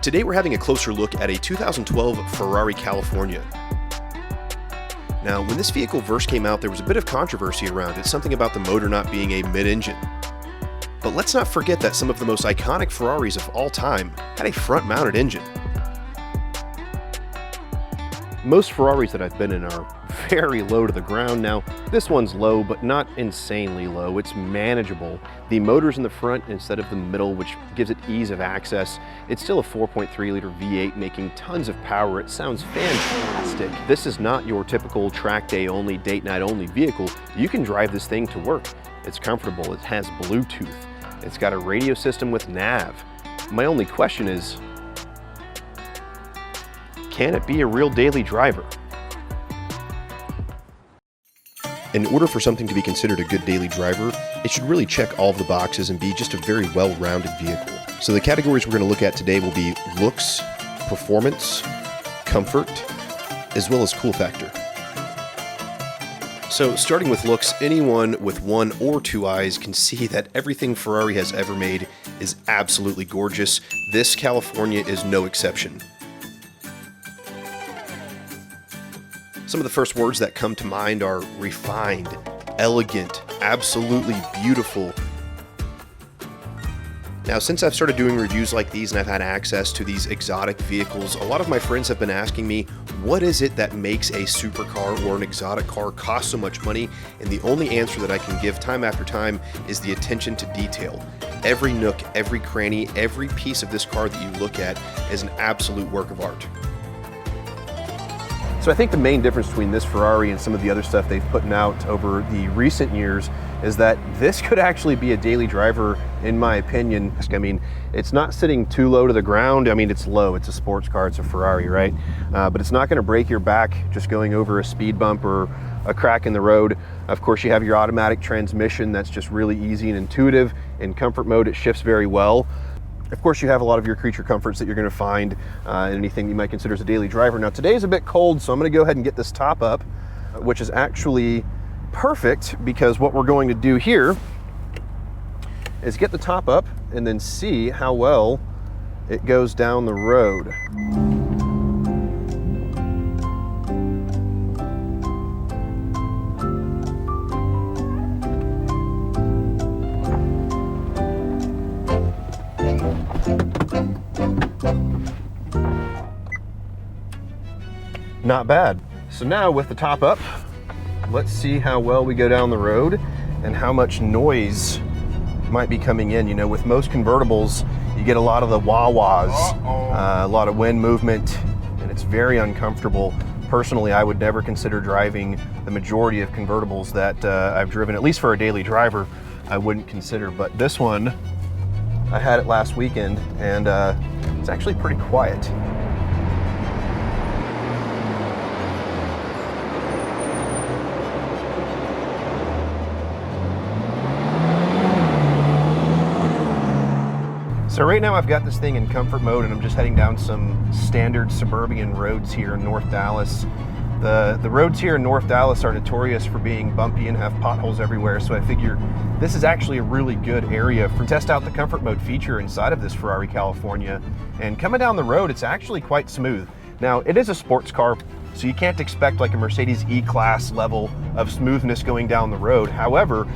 Today we're having a closer look at a 2012 Ferrari California. Now, when this vehicle first came out, there was a bit of controversy around it, something about the motor not being a mid-engine. But let's not forget that some of the most iconic Ferraris of all time had a front-mounted engine. Most Ferraris that I've been in are very low to the ground. Now, this one's low, but not insanely low. It's manageable. The motor's in the front instead of the middle, which gives it ease of access. It's still a 4.3-liter V8 making tons of power. It sounds fantastic. This is not your typical track day only, date night only vehicle. You can drive this thing to work. It's comfortable. It has Bluetooth. It's got a radio system with nav. My only question is, can it be a real daily driver? In order for something to be considered a good daily driver, it should really check all of the boxes and be just a very well-rounded vehicle. So the categories we're going to look at today will be looks, performance, comfort, as well as cool factor. So starting with looks, anyone with one or two eyes can see that everything Ferrari has ever made is absolutely gorgeous. This California is no exception. Some of the first words that come to mind are refined, elegant, absolutely beautiful. Now, since I've started doing reviews like these and I've had access to these exotic vehicles, a lot of my friends have been asking me, what is it that makes a supercar or an exotic car cost so much money? And the only answer that I can give time after time is the attention to detail. Every nook, every cranny, every piece of this car that you look at is an absolute work of art. So I think the main difference between this Ferrari and some of the other stuff they've put out over the recent years is that this could actually be a daily driver, in my opinion. I mean, it's not sitting too low to the ground. I mean, it's low, it's a sports car, it's a Ferrari, right? But it's not gonna break your back just going over a speed bump or a crack in the road. Of course, you have your automatic transmission that's just really easy and intuitive. In comfort mode, it shifts very well. Of course, you have a lot of your creature comforts that you're going to find in anything you might consider as a daily driver. Now, today's a bit cold, so I'm going to go ahead and get this top up, which is actually perfect because what we're going to do here is get the top up and then see how well it goes down the road. Not bad. So now with the top up, let's see how well we go down the road and how much noise might be coming in. You know, with most convertibles, you get a lot of the wah-wahs, a lot of wind movement, and it's very uncomfortable. Personally, I would never consider driving the majority of convertibles that I've driven, at least for a daily driver, I wouldn't consider. But this one, I had it last weekend, and it's actually pretty quiet. So right now I've got this thing in comfort mode and I'm just heading down some standard suburban roads here in North Dallas. The roads here in North Dallas are notorious for being bumpy and have potholes everywhere, so I figure this is actually a really good area to test out the comfort mode feature inside of this Ferrari California. And coming down the road, it's actually quite smooth. Now, it is a sports car, so you can't expect like a Mercedes E-Class level of smoothness going down the road. However,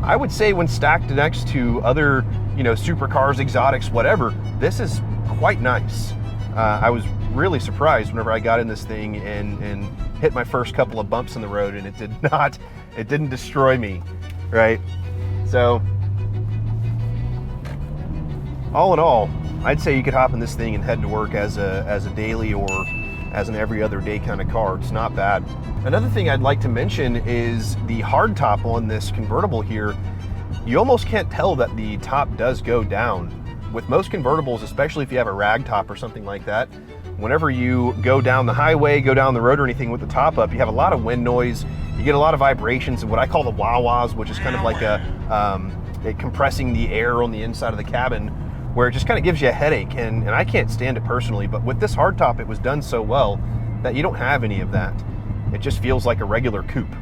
I would say when stacked next to other, you know, supercars, exotics, whatever, this is quite nice. I was really surprised whenever I got in this thing and hit my first couple of bumps in the road, and it didn't destroy me, right? So, all in all, I'd say you could hop in this thing and head to work as a daily or as an every other day kind of car. It's not bad. Another thing I'd like to mention is the hardtop on this convertible here. You almost can't tell that the top does go down. With most convertibles, especially if you have a rag top or something like that, whenever you go down the highway, go down the road or anything with the top up, you have a lot of wind noise, you get a lot of vibrations and what I call the wah-wahs, which is kind of like a compressing the air on the inside of the cabin, where it just kind of gives you a headache, and I can't stand it personally, but with this hardtop, it was done so well that you don't have any of that. It just feels like a regular coupe.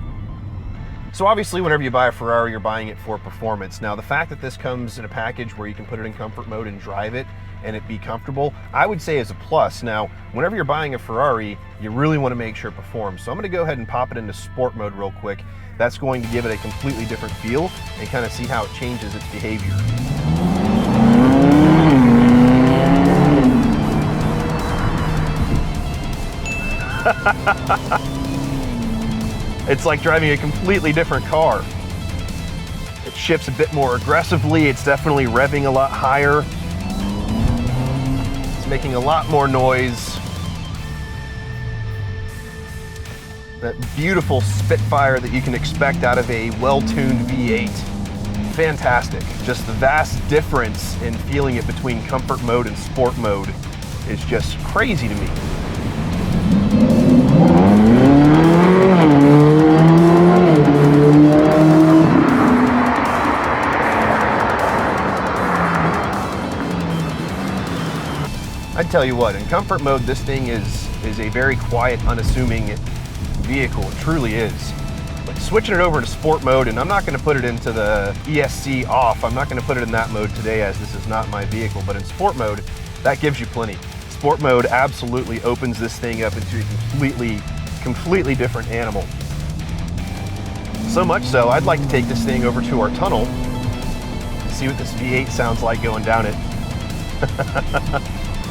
So obviously, whenever you buy a Ferrari, you're buying it for performance. Now, the fact that this comes in a package where you can put it in comfort mode and drive it and it be comfortable, I would say is a plus. Now, whenever you're buying a Ferrari, you really want to make sure it performs. So I'm going to go ahead and pop it into sport mode real quick. That's going to give it a completely different feel and kind of see how it changes its behavior. It's like driving a completely different car. It shifts a bit more aggressively. It's definitely revving a lot higher. It's making a lot more noise. That beautiful spitfire that you can expect out of a well-tuned V8. Fantastic. Just the vast difference in feeling it between comfort mode and sport mode is just crazy to me. I'd tell you what, in comfort mode, this thing is a very quiet, unassuming vehicle. It truly is. But switching it over to sport mode, and I'm not going to put it into the ESC off. I'm not going to put it in that mode today, as this is not my vehicle. But in sport mode, that gives you plenty. Sport mode absolutely opens this thing up into a completely different animal. So much so, I'd like to take this thing over to our tunnel, see what this V8 sounds like going down it.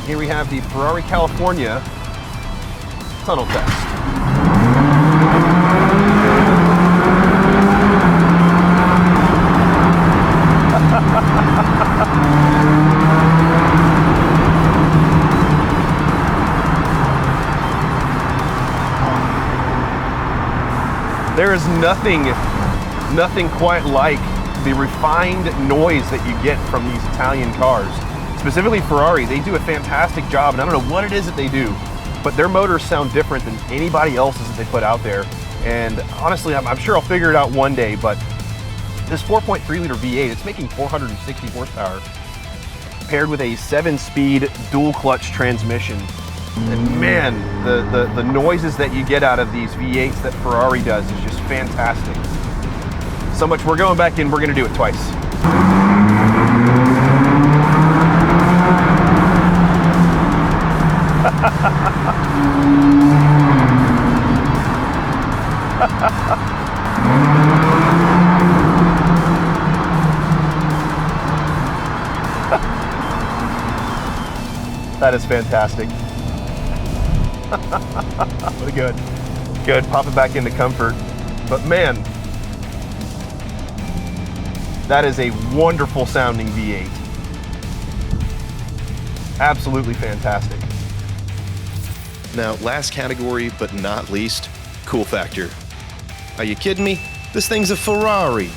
Here we have the Ferrari California tunnel test. There is nothing quite like the refined noise that you get from these Italian cars. Specifically Ferrari, they do a fantastic job, and I don't know what it is that they do, but their motors sound different than anybody else's that they put out there. And honestly, I'm sure I'll figure it out one day, but this 4.3 liter V8, it's making 460 horsepower paired with a 7-speed dual clutch transmission. And man, the noises that you get out of these V8s that Ferrari does is just fantastic. So much, we're going back in, we're gonna do it twice. That is fantastic. What good. Good, pop it back into comfort. But man, that is a wonderful sounding V8. Absolutely fantastic. Now, last category, but not least, cool factor. Are you kidding me? This thing's a Ferrari.